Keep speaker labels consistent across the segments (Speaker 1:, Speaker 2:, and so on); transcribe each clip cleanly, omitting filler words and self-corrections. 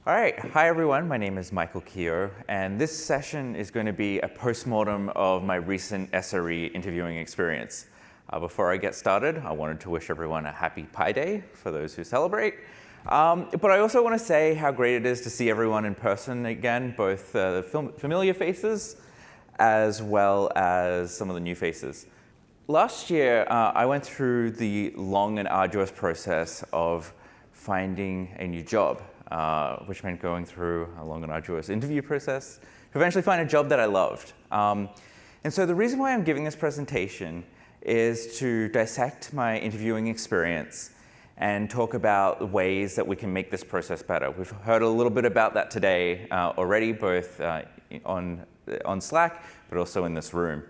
Speaker 1: All right, hi everyone, my name is Michael Kehoe, and this session is going to be a postmortem of my recent SRE interviewing experience. Before I get started, I wanted to wish everyone a happy Pi Day for those who celebrate. But I also want to say how great it is to see everyone in person again, both the familiar faces as well as some of the new faces. Last year, I went through the long and arduous process of finding a new job. Which meant going through a long and arduous interview process to eventually find a job that I loved. And so the reason why I'm giving this presentation is to dissect my interviewing experience and talk about ways that we can make this process better. We've heard a little bit about that today already, both on Slack, but also in this room.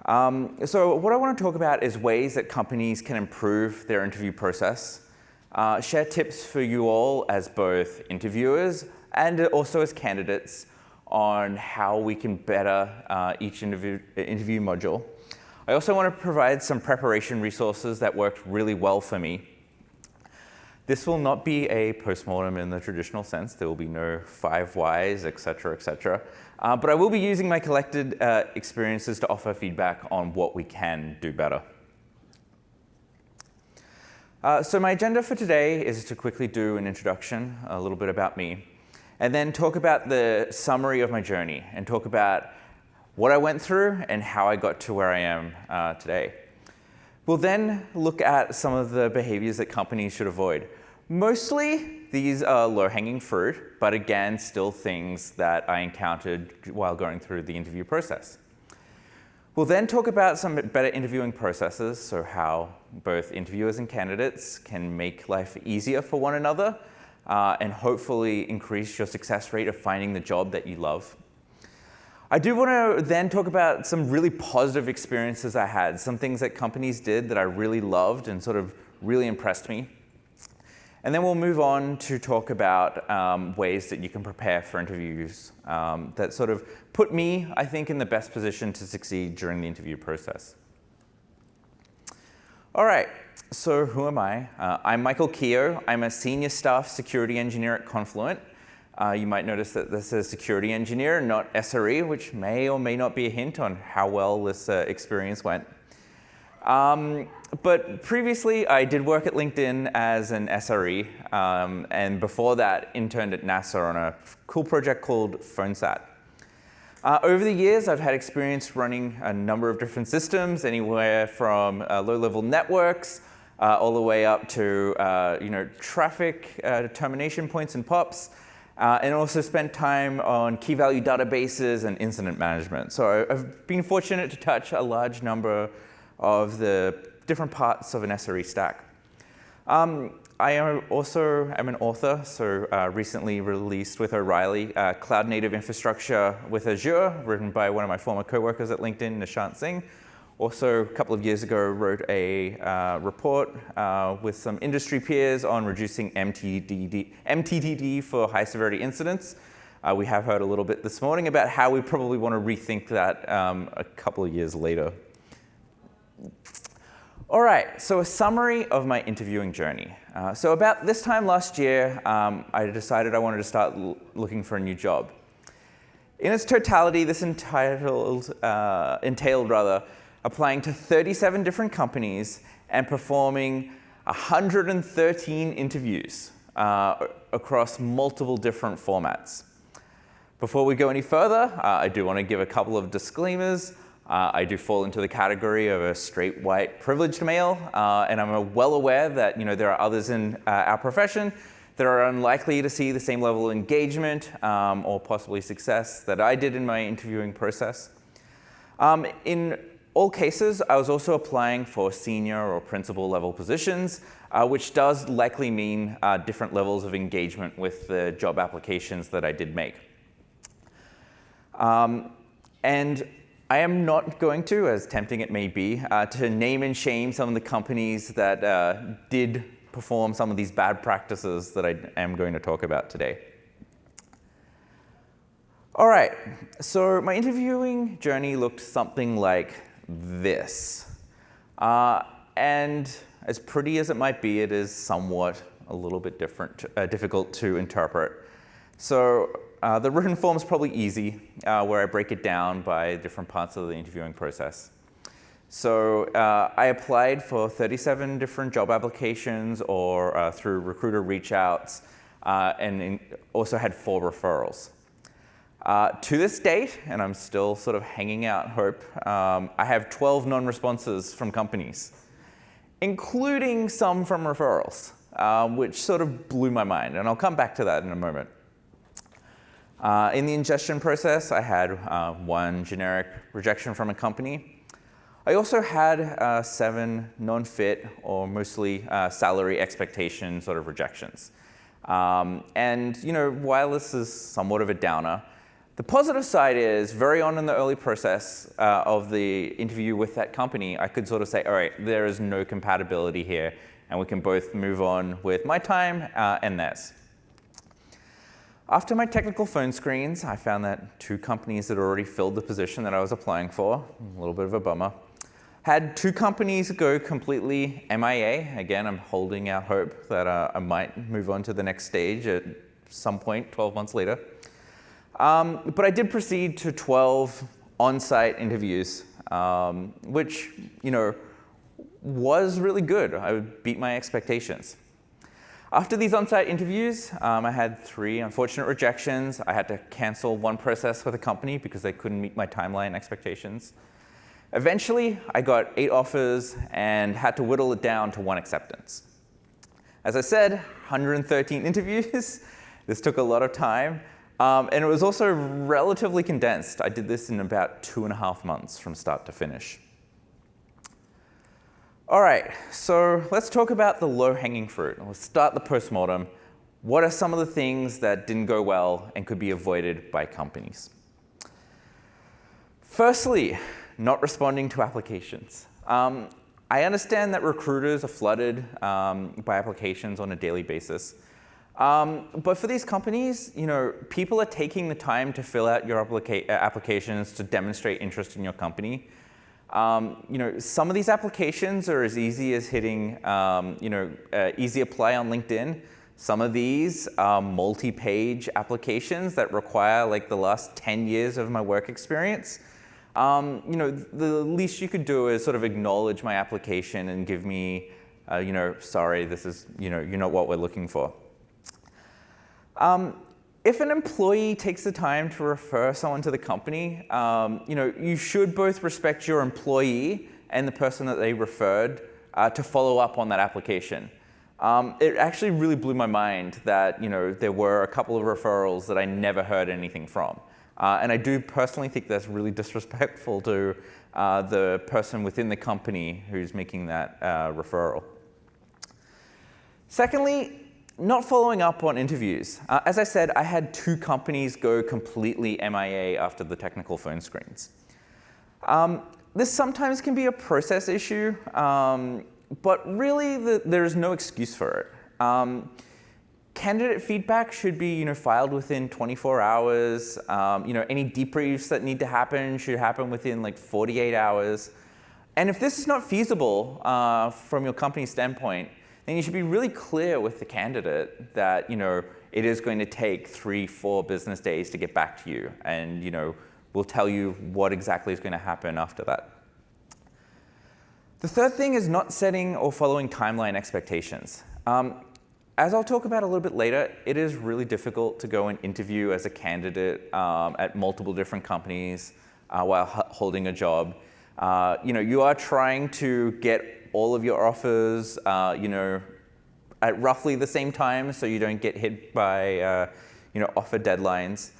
Speaker 1: So what I want to talk about is ways that companies can improve their interview process. Share tips for you all as both interviewers and also as candidates on how we can better each interview module. I also want to provide some preparation resources that worked really well for me. This will not be a postmortem in the traditional sense. There will be no 5 whys, et cetera, but I will be using my collected experiences to offer feedback on what we can do better. So my agenda for today is to quickly do an introduction, a little bit about me, and then talk about the summary of my journey and talk about what I went through and how I got to where I am today. We'll then look at some of the behaviors that companies should avoid. Mostly, these are low-hanging fruit, but again, still things that I encountered while going through the interview process. We'll then talk about some better interviewing processes, so how both interviewers and candidates can make life easier for one another and hopefully increase your success rate of finding the job that you love. I do want to then talk about some really positive experiences I had, some things that companies did that I really loved and sort of really impressed me. And then we'll move on to talk about ways that you can prepare for interviews that sort of put me, I think, in the best position to succeed during the interview process. All right, so who am I? I'm Michael Kehoe. I'm a senior staff security engineer at Confluent. You might notice that this is security engineer, not SRE, which may or may not be a hint on how well this experience went. But previously, I did work at LinkedIn as an SRE, and before that, interned at NASA on a cool project called PhoneSat. Over the years, I've had experience running a number of different systems, anywhere from low-level networks all the way up to traffic termination points and POPs, and also spent time on key-value databases and incident management. So I've been fortunate to touch a large number of the different parts of an SRE stack. I also am an author, so recently released with O'Reilly, Cloud Native Infrastructure with Azure, written by one of my former coworkers at LinkedIn, Nishant Singh. Also, a couple of years ago, wrote a report with some industry peers on reducing MTTD for high-severity incidents. We have heard a little bit this morning about how we probably want to rethink that a couple of years later. All right, so a summary of my interviewing journey. So about this time last year, I decided I wanted to start looking for a new job. In its totality, this entailed applying to 37 different companies and performing 113 interviews across multiple different formats. Before we go any further, I do want to give a couple of disclaimers. I do fall into the category of a straight, white, privileged male, and I'm well aware that there are others in our profession that are unlikely to see the same level of engagement or possibly success that I did in my interviewing process. In all cases, I was also applying for senior or principal level positions, which does likely mean different levels of engagement with the job applications that I did make. And I am not going to, as tempting it may be, to name and shame some of the companies that did perform some of these bad practices that I am going to talk about today. All right, so my interviewing journey looked something like this. And as pretty as it might be, it is somewhat a little bit difficult to interpret. So the written form is probably easy, where I break it down by different parts of the interviewing process. So I applied for 37 different job applications or through recruiter reach outs, and also had 4 referrals. To this date, and I'm still sort of hanging out hope, I have 12 non-responses from companies, including some from referrals, which sort of blew my mind, and I'll come back to that in a moment. In the ingestion process, I had 1 generic rejection from a company. I also had 7 non-fit or mostly salary expectation sort of rejections. And while this is somewhat of a downer, the positive side is very on in the early process of the interview with that company, I could sort of say, all right, there is no compatibility here, and we can both move on with my time and theirs. After my technical phone screens, I found that 2 companies had already filled the position that I was applying for, a little bit of a bummer. Had 2 companies go completely MIA. Again, I'm holding out hope that I might move on to the next stage at some point 12 months later. But I did proceed to 12 on-site interviews, which, was really good. I beat my expectations. After these on-site interviews, I had 3 unfortunate rejections. I had to cancel 1 process with a company because they couldn't meet my timeline expectations. Eventually, I got 8 offers and had to whittle it down to 1 acceptance. As I said, 113 interviews. This took a lot of time, and it was also relatively condensed. I did this in about 2.5 months from start to finish. All right, so let's talk about the low-hanging fruit. Let's start the postmortem. What are some of the things that didn't go well and could be avoided by companies? Firstly, not responding to applications. I understand that recruiters are flooded by applications on a daily basis. But for these companies, people are taking the time to fill out your applications to demonstrate interest in your company. Some of these applications are as easy as hitting, easy apply on LinkedIn. Some of these are multi-page applications that require like the last 10 years of my work experience. The least you could do is sort of acknowledge my application and give me, sorry, this is, you're not what we're looking for. If an employee takes the time to refer someone to the company, you should both respect your employee and the person that they referred to follow up on that application. It actually really blew my mind that there were a couple of referrals that I never heard anything from. And I do personally think that's really disrespectful to the person within the company who's making that referral. Secondly, not following up on interviews. As I said, I had 2 companies go completely MIA after the technical phone screens. This sometimes can be a process issue, but really there's no excuse for it. Candidate feedback should be filed within 24 hours. Any debriefs that need to happen should happen within like 48 hours. And if this is not feasible from your company standpoint, then you should be really clear with the candidate that it is going to take 3-4 business days to get back to you, and we'll tell you what exactly is going to happen after that. The third thing is not setting or following timeline expectations. As I'll talk about a little bit later, it is really difficult to go and interview as a candidate at multiple different companies while holding a job. You are trying to get all of your offers, at roughly the same time, so you don't get hit by, offer deadlines.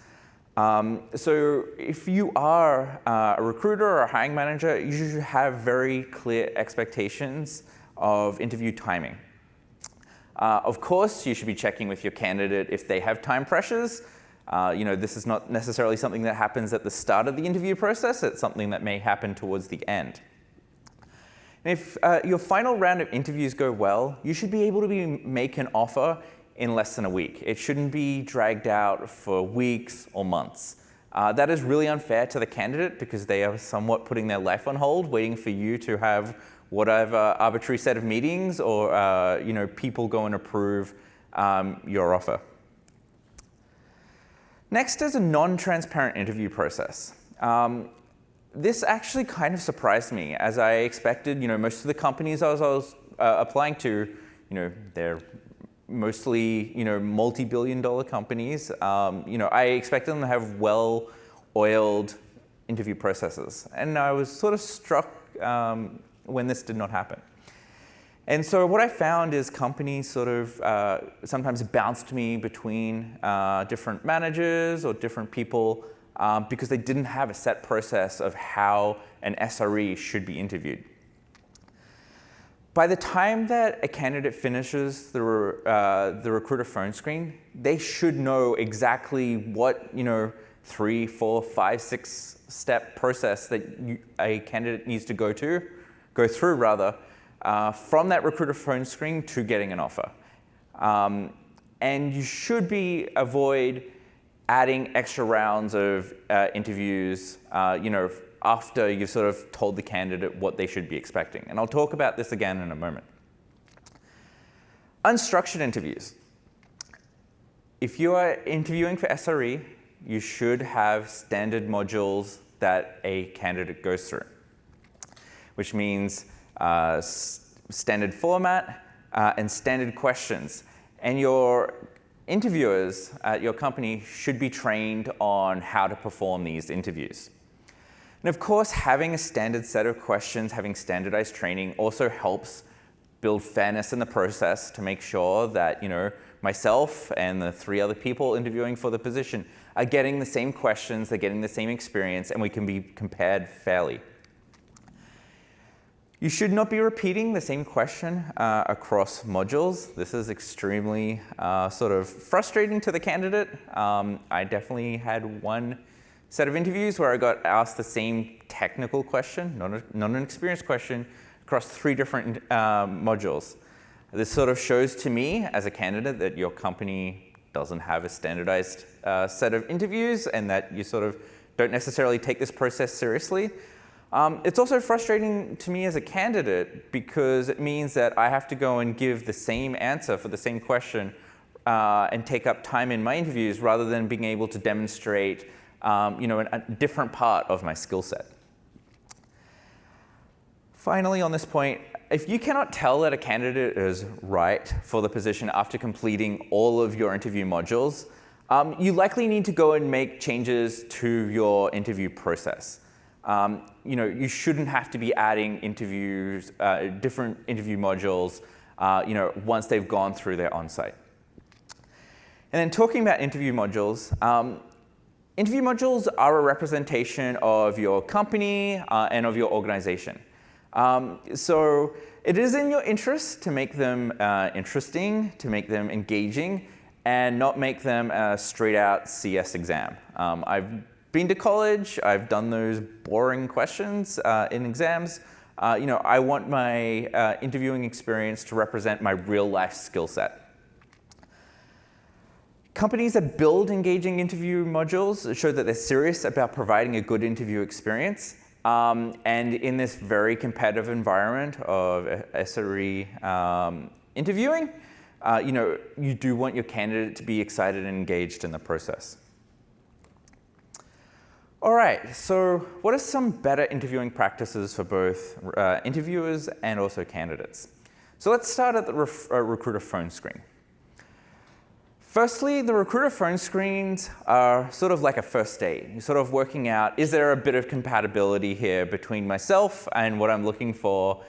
Speaker 1: So if you are a recruiter or a hiring manager, you should have very clear expectations of interview timing. Of course, you should be checking with your candidate if they have time pressures. This is not necessarily something that happens at the start of the interview process. It's something that may happen towards the end. And if your final round of interviews go well, you should be able to make an offer in less than a week. It shouldn't be dragged out for weeks or months. That is really unfair to the candidate because they are somewhat putting their life on hold, waiting for you to have whatever arbitrary set of meetings or people go and approve your offer. Next is a non-transparent interview process. This actually kind of surprised me, as I expected, most of the companies I was applying to, they're mostly, multi-billion-dollar companies. I expected them to have well-oiled interview processes, and I was sort of struck when this did not happen. And so what I found is companies sort of sometimes bounced me between different managers or different people because they didn't have a set process of how an SRE should be interviewed. By the time that a candidate finishes the recruiter phone screen, they should know exactly what 3, 4, 5, 6 step process that a candidate needs to go through from that recruiter phone screen to getting an offer. And you should avoid adding extra rounds of interviews, after you've sort of told the candidate what they should be expecting. And I'll talk about this again in a moment. Unstructured interviews. If you are interviewing for SRE, you should have standard modules that a candidate goes through, which means standard format and standard questions. And your interviewers at your company should be trained on how to perform these interviews. And of course, having a standard set of questions, having standardized training also helps build fairness in the process to make sure that myself and the 3 other people interviewing for the position are getting the same questions, they're getting the same experience, and we can be compared fairly. You should not be repeating the same question across modules. This is extremely sort of frustrating to the candidate. I definitely had one set of interviews where I got asked the same technical question, not an experience question, across 3 different modules. This sort of shows to me as a candidate that your company doesn't have a standardized set of interviews and that you sort of don't necessarily take this process seriously. It's also frustrating to me as a candidate because it means that I have to go and give the same answer for the same question and take up time in my interviews rather than being able to demonstrate a different part of my skill set. Finally, on this point, if you cannot tell that a candidate is right for the position after completing all of your interview modules, you likely need to go and make changes to your interview process. You shouldn't have to be adding different interview modules, once they've gone through their on-site. And then talking about interview modules, interview modules are a representation of your company and of your organization. So it is in your interest to make them interesting, to make them engaging, and not make them a straight-out CS exam. I've been to college, I've done those boring questions in exams. I want my interviewing experience to represent my real-life skill set. Companies that build engaging interview modules show that they're serious about providing a good interview experience. And in this very competitive environment of SRE interviewing, you do want your candidate to be excited and engaged in the process. All right, so what are some better interviewing practices for both interviewers and also candidates? So let's start at the recruiter phone screen. Firstly, the recruiter phone screens are sort of like a first date. You're sort of working out, is there a bit of compatibility here between myself and what I'm looking for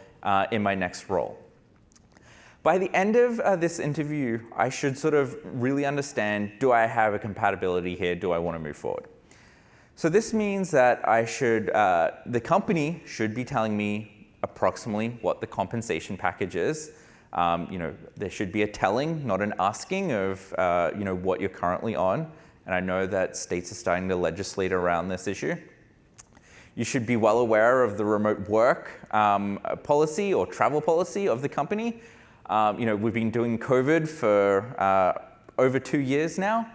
Speaker 1: in my next role? By the end of this interview, I should sort of really understand, do I have a compatibility here? Do I want to move forward? So this means that the company should be telling me approximately what the compensation package is. There should be a telling, not an asking of what you're currently on. And I know that states are starting to legislate around this issue. You should be well aware of the remote work policy or travel policy of the company. We've been doing COVID for over 2 years now.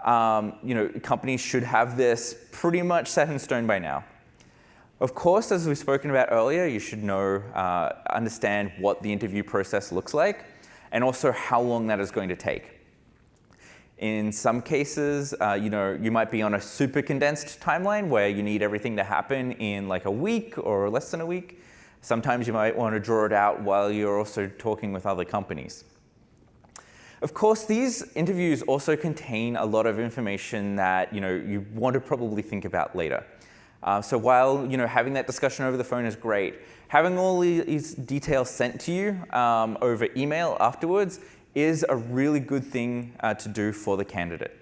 Speaker 1: Companies should have this pretty much set in stone by now. Of course, as we've spoken about earlier, you should understand what the interview process looks like and also how long that is going to take. In some cases, you might be on a super condensed timeline where you need everything to happen in like a week or less than a week. Sometimes you might want to draw it out while you're also talking with other companies. Of course, these interviews also contain a lot of information that you want to probably think about later. So while having that discussion over the phone is great, having all these details sent to you over email afterwards is a really good thing to do for the candidate.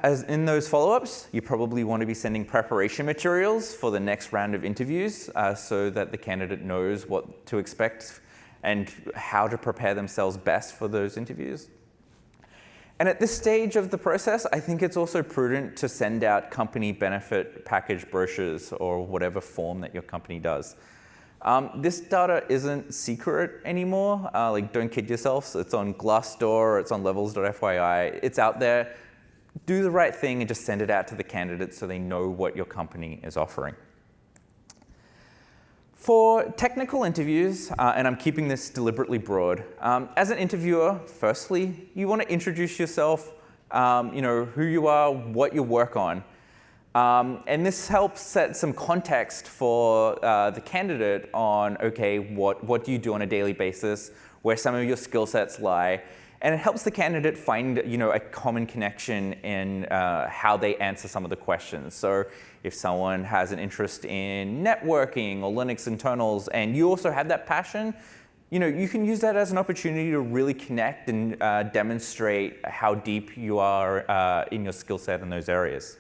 Speaker 1: As in those follow-ups, you probably want to be sending preparation materials for the next round of interviews so that the candidate knows what to expect and how to prepare themselves best for those interviews. And at this stage of the process, I think it's also prudent to send out company benefit package brochures or whatever form that your company does. This data isn't secret anymore. Don't kid yourselves. It's on Glassdoor, it's on levels.fyi. It's out there. Do the right thing and just send it out to the candidates so they know what your company is offering. For technical interviews, and I'm keeping this deliberately broad, as an interviewer, firstly, you want to introduce yourself, who you are, what you work on. And this helps set some context for the candidate on, okay, what do you do on a daily basis, where some of your skill sets lie. And it helps the candidate find a common connection in how they answer some of the questions. So if someone has an interest in networking or Linux internals, and you also have that passion, you can use that as an opportunity to really connect and demonstrate how deep you are in your skill set in those areas.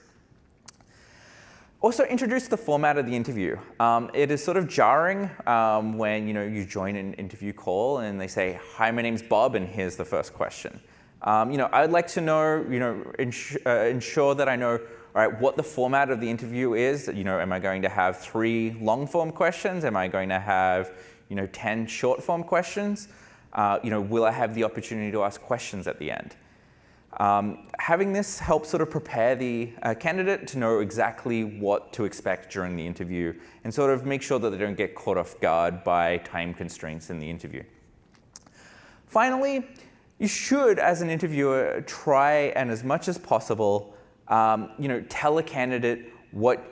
Speaker 1: Also introduce the format of the interview. It is sort of jarring when you join an interview call and they say, "Hi, my name's Bob, and here's the first question." I'd like to know, ensure that I know, all right, what the format of the interview is. Am I going to have 3 long-form questions? Am I going to have 10 short-form questions? Will I have the opportunity to ask questions at the end? Having this helps sort of prepare the candidate to know exactly what to expect during the interview and sort of make sure that they don't get caught off guard by time constraints in the interview. Finally, you should, as an interviewer, try and as much as possible, tell a candidate what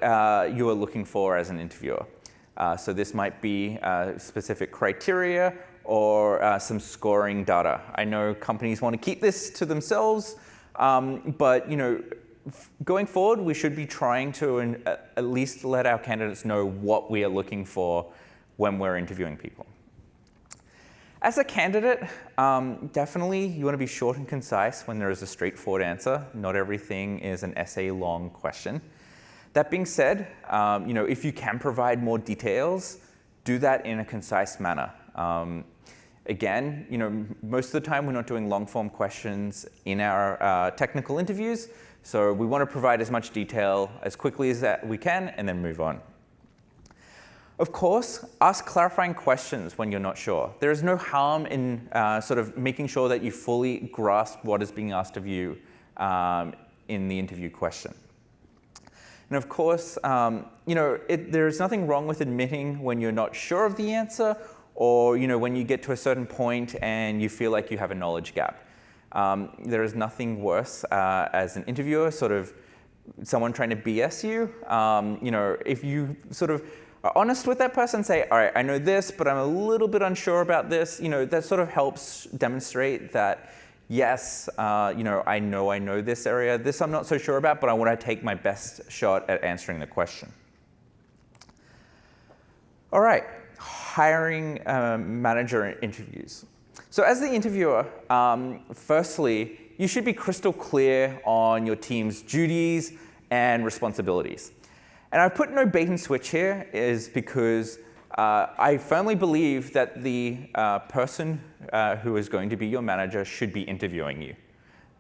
Speaker 1: you are looking for as an interviewer. So this might be specific criteria or some scoring data. I know companies want to keep this to themselves, but going forward, we should be trying to at least let our candidates know what we are looking for when we're interviewing people. As a candidate, definitely you want to be short and concise when there is a straightforward answer. Not everything is an essay-long question. That being said, if you can provide more details, do that in a concise manner. Again, most of the time we're not doing long-form questions in our technical interviews, so we want to provide as much detail as quickly as we can and then move on. Of course, ask clarifying questions when you're not sure. There is no harm in sort of making sure that you fully grasp what is being asked of you in the interview question. And of course, there's nothing wrong with admitting when you're not sure of the answer or when you get to a certain point and you feel like you have a knowledge gap. There is nothing worse as an interviewer, sort of someone trying to BS you. If you sort of are honest with that person, say, all right, I know this, but I'm a little bit unsure about this, that sort of helps demonstrate that, yes, I know this area. This I'm not so sure about, but I want to take my best shot at answering the question. All right, hiring manager interviews. So as the interviewer, firstly, you should be crystal clear on your team's duties and responsibilities. And I put no bait and switch here is because I firmly believe that the person who is going to be your manager should be interviewing you.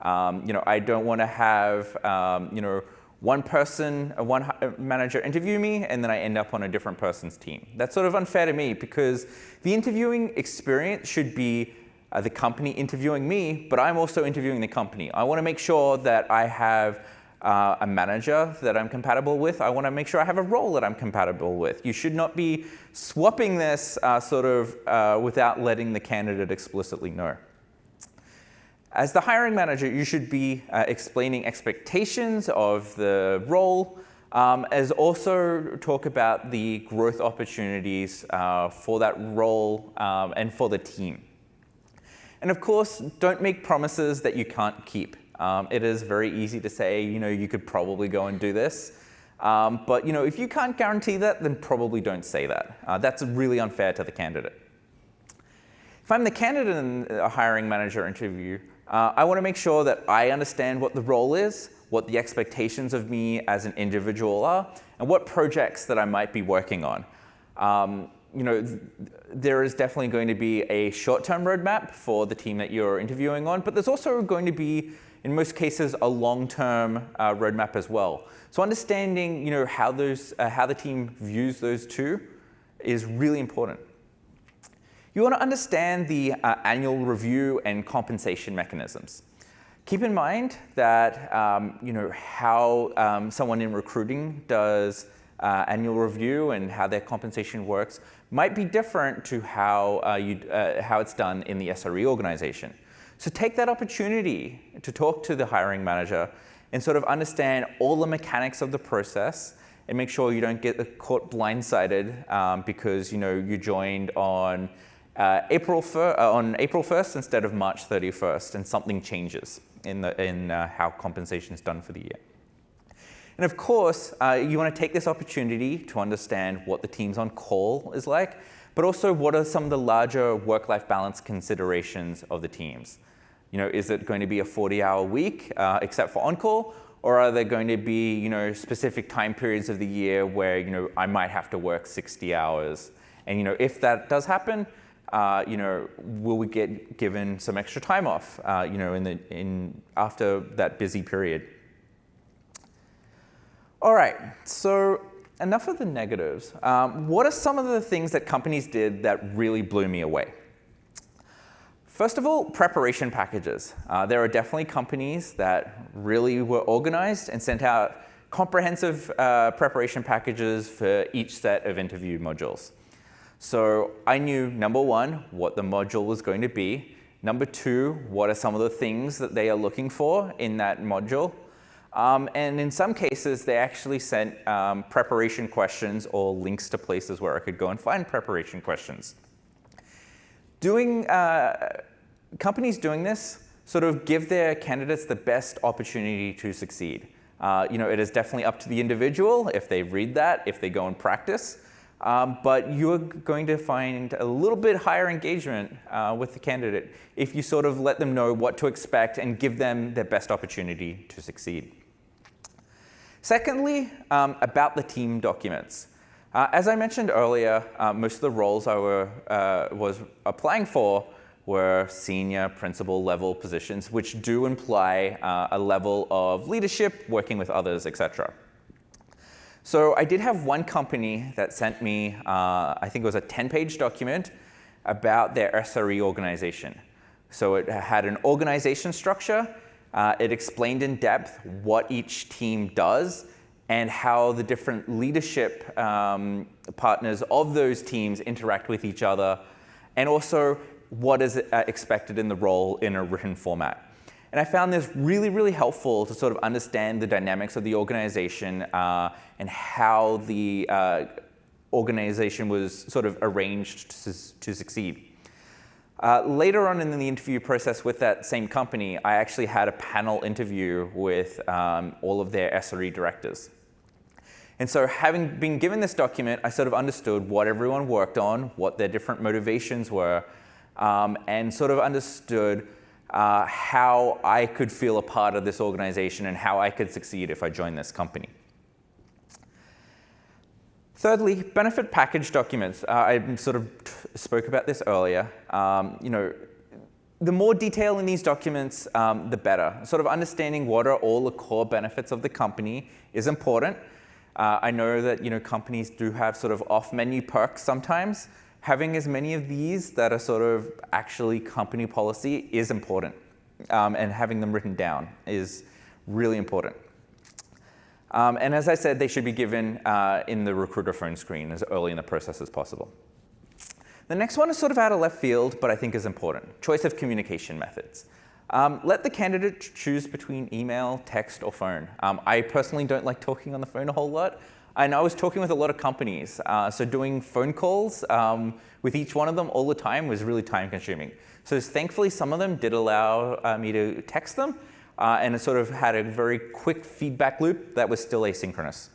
Speaker 1: I don't want to have one manager interview me and then I end up on a different person's team. That's sort of unfair to me because the interviewing experience should be the company interviewing me, but I'm also interviewing the company. I want to make sure that I have a manager that I'm compatible with. I want to make sure I have a role that I'm compatible with. You should not be swapping this without letting the candidate explicitly know. As the hiring manager, you should be explaining expectations of the role, as also talk about the growth opportunities for that role and for the team. And of course, don't make promises that you can't keep. It is very easy to say, you could probably go and do this. But if you can't guarantee that, then probably don't say that. That's really unfair to the candidate. If I'm the candidate in a hiring manager interview, I want to make sure that I understand what the role is, what the expectations of me as an individual are, and what projects that I might be working on. There is definitely going to be a short-term roadmap for the team that you're interviewing on, but there's also going to be, in most cases, a long-term roadmap as well. So understanding, how the team views those two is really important. You want to understand the annual review and compensation mechanisms. Keep in mind that how someone in recruiting does annual review and how their compensation works might be different to how it's done in the SRE organization. So take that opportunity to talk to the hiring manager and sort of understand all the mechanics of the process and make sure you don't get caught blindsided because you joined on April 1st instead of March 31st, and something changes in how compensation is done for the year. And of course, you want to take this opportunity to understand what the teams on call is like, but also what are some of the larger work-life balance considerations of the teams. Is it going to be a 40-hour week except for on-call, or are there going to be specific time periods of the year where I might have to work 60 hours? And if that does happen, will we get given some extra time off, after that busy period? All right, so enough of the negatives. What are some of the things that companies did that really blew me away? First of all, preparation packages. There are definitely companies that really were organized and sent out comprehensive preparation packages for each set of interview modules. So I knew, number one, what the module was going to be. Number two, what are some of the things that they are looking for in that module. And in some cases, they actually sent preparation questions or links to places where I could go and find preparation questions. Companies doing this sort of give their candidates the best opportunity to succeed. It is definitely up to the individual if they read that, if they go and practice. But you're going to find a little bit higher engagement with the candidate if you sort of let them know what to expect and give them their best opportunity to succeed. Secondly, about the team documents. As I mentioned earlier, most of the roles I was applying for were senior principal level positions, which do imply a level of leadership, working with others, etc. So I did have one company that sent me, I think it was a 10-page document about their SRE organization. So it had an organization structure. It explained in depth what each team does and how the different leadership partners of those teams interact with each other, and also what is expected in the role in a written format. And I found this really, really helpful to sort of understand the dynamics of the organization and how the organization was sort of arranged to succeed. Later on in the interview process with that same company, I actually had a panel interview with all of their SRE directors. And so having been given this document, I sort of understood what everyone worked on, what their different motivations were, and sort of understood how I could feel a part of this organization and how I could succeed if I joined this company. Thirdly, benefit package documents. I sort of spoke about this earlier. The more detail in these documents, the better. Sort of understanding what are all the core benefits of the company is important. I know that companies do have sort of off-menu perks sometimes. Having as many of these that are sort of actually company policy is important, and having them written down is really important. And as I said, they should be given in the recruiter phone screen as early in the process as possible. The next one is sort of out of left field, but I think is important. Choice of communication methods. Let the candidate choose between email, text, or phone. I personally don't like talking on the phone a whole lot. And I was talking with a lot of companies, so doing phone calls with each one of them all the time was really time consuming. So thankfully, some of them did allow me to text them, and it sort of had a very quick feedback loop that was still asynchronous.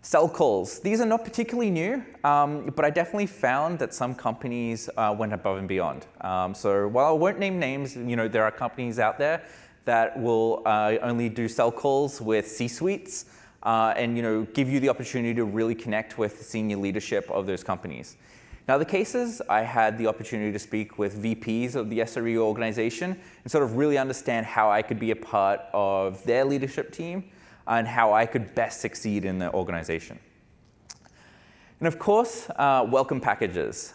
Speaker 1: Cell calls. These are not particularly new, but I definitely found that some companies went above and beyond. So while I won't name names, there are companies out there that will only do cell calls with C-suites and give you the opportunity to really connect with the senior leadership of those companies. In other cases, I had the opportunity to speak with VPs of the SRE organization and sort of really understand how I could be a part of their leadership team and how I could best succeed in the organization. And of course, welcome packages.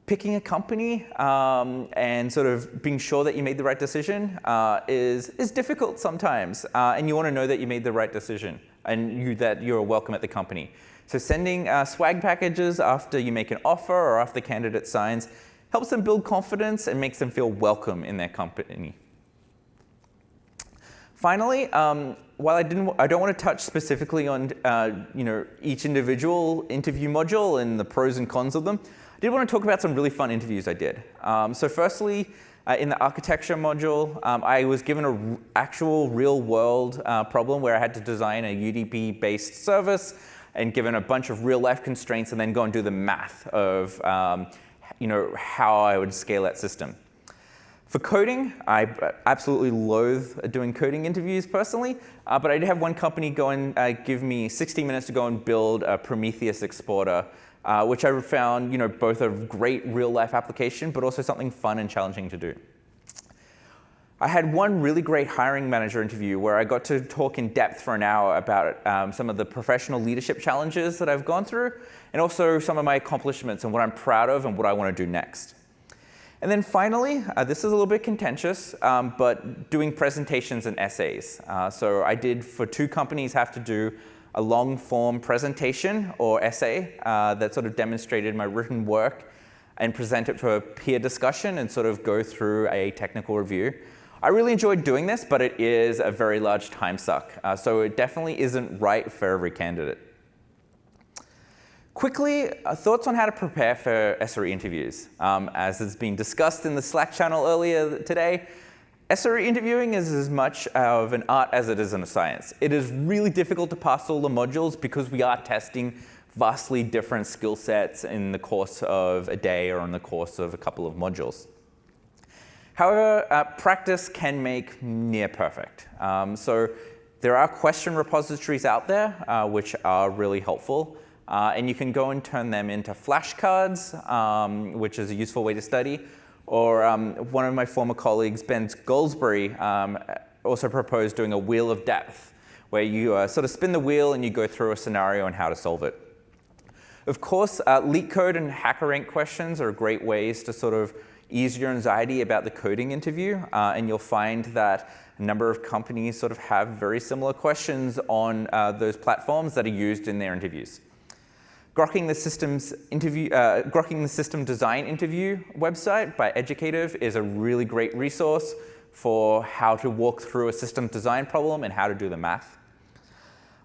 Speaker 1: Picking a company and sort of being sure that you made the right decision is difficult sometimes, and you want to know that you made the right decision and that you're welcome at the company. So sending swag packages after you make an offer or after the candidate signs helps them build confidence and makes them feel welcome in their company. Finally, while I don't want to touch specifically on each individual interview module and the pros and cons of them, I did want to talk about some really fun interviews I did. So firstly, in the architecture module, I was given an actual real-world problem where I had to design a UDP-based service and given a bunch of real-life constraints and then go and do the math of how I would scale that system. For coding, I absolutely loathe doing coding interviews personally, but I did have one company go and give me 60 minutes to go and build a Prometheus exporter, which I found both a great real-life application, but also something fun and challenging to do. I had one really great hiring manager interview where I got to talk in depth for an hour about some of the professional leadership challenges that I've gone through, and also some of my accomplishments and what I'm proud of and what I want to do next. And then finally, this is a little bit contentious, but doing presentations and essays. So I did, for 2 companies, have to do a long-form presentation or essay that sort of demonstrated my written work and present it for peer discussion and sort of go through a technical review. I really enjoyed doing this, but it is a very large time suck. So it definitely isn't right for every candidate. Quickly, thoughts on how to prepare for SRE interviews. As has been discussed in the Slack channel earlier today, SRE interviewing is as much of an art as it is a science. It is really difficult to pass all the modules because we are testing vastly different skill sets in the course of a day or in the course of a couple of modules. However, practice can make near perfect. So there are question repositories out there which are really helpful. And you can go and turn them into flashcards, which is a useful way to study. Or one of my former colleagues, Ben Goldsberry, also proposed doing a wheel of depth, where you sort of spin the wheel and you go through a scenario and how to solve it. Of course, LeetCode and HackerRank questions are great ways to sort of ease your anxiety about the coding interview. And you'll find that a number of companies sort of have very similar questions on those platforms that are used in their interviews. Grokking the System Design Interview website by Educative is a really great resource for how to walk through a system design problem and how to do the math.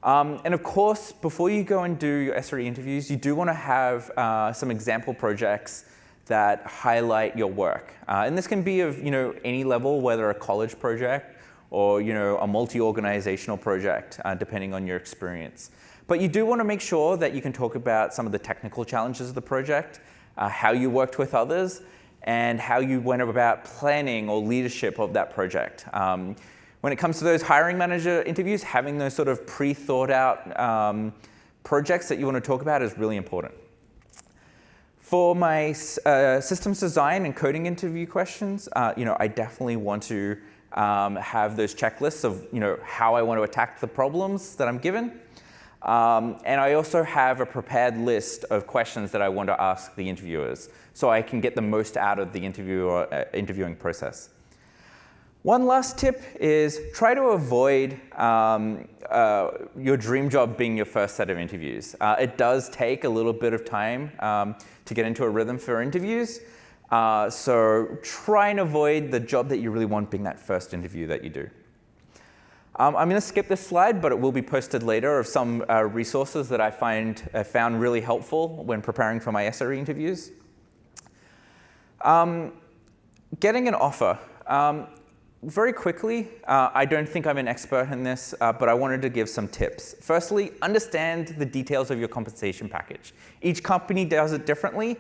Speaker 1: And of course, before you go and do your SRE interviews, you do want to have some example projects that highlight your work. And this can be of any level, whether a college project or a multi-organizational project, depending on your experience. But you do want to make sure that you can talk about some of the technical challenges of the project, how you worked with others, and how you went about planning or leadership of that project. When it comes to those hiring manager interviews, having those sort of pre-thought out projects that you want to talk about is really important. For my systems design and coding interview questions, I definitely want to have those checklists of how I want to attack the problems that I'm given. And I also have a prepared list of questions that I want to ask the interviewers so I can get the most out of the interviewing process. One last tip is try to avoid your dream job being your first set of interviews. It does take a little bit of time to get into a rhythm for interviews. So try and avoid the job that you really want being that first interview that you do. I'm going to skip this slide, but it will be posted later of some resources that I found really helpful when preparing for my SRE interviews. Getting an offer. Very quickly, I don't think I'm an expert in this, but I wanted to give some tips. Firstly, understand the details of your compensation package. Each company does it differently.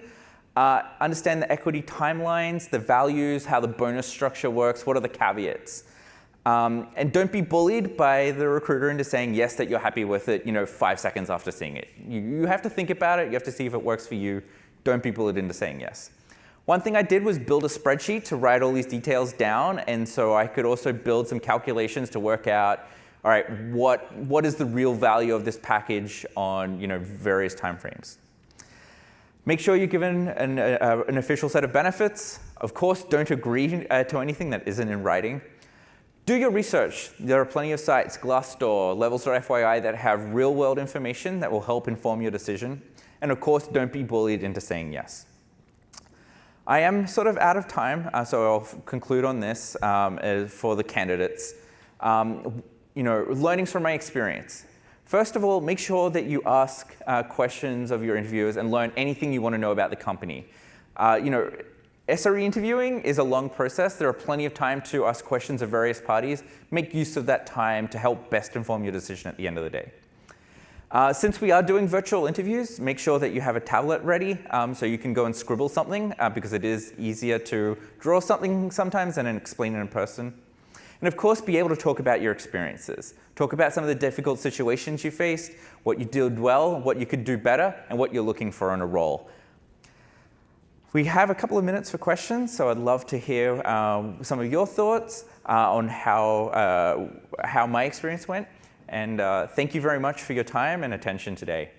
Speaker 1: Understand the equity timelines, the values, how the bonus structure works, what are the caveats. And don't be bullied by the recruiter into saying yes, that you're happy with it, 5 seconds after seeing it. You have to think about it. You have to see if it works for you. Don't be bullied into saying yes. One thing I did was build a spreadsheet to write all these details down, and so I could also build some calculations to work out, all right, what is the real value of this package on various timeframes. Make sure you're given an official set of benefits. Of course, don't agree to anything that isn't in writing. Do your research. There are plenty of sites, Glassdoor, Levels.fyi, that have real-world information that will help inform your decision. And of course, don't be bullied into saying yes. I am sort of out of time, so I'll conclude on this for the candidates. Learnings from my experience. First of all, make sure that you ask questions of your interviewers and learn anything you want to know about the company. SRE interviewing is a long process. There are plenty of time to ask questions of various parties. Make use of that time to help best inform your decision at the end of the day. Since we are doing virtual interviews, make sure that you have a tablet ready so you can go and scribble something because it is easier to draw something sometimes than explain it in person. And of course, be able to talk about your experiences. Talk about some of the difficult situations you faced, what you did well, what you could do better, and what you're looking for in a role. We have a couple of minutes for questions, so I'd love to hear some of your thoughts on how my experience went. And thank you very much for your time and attention today.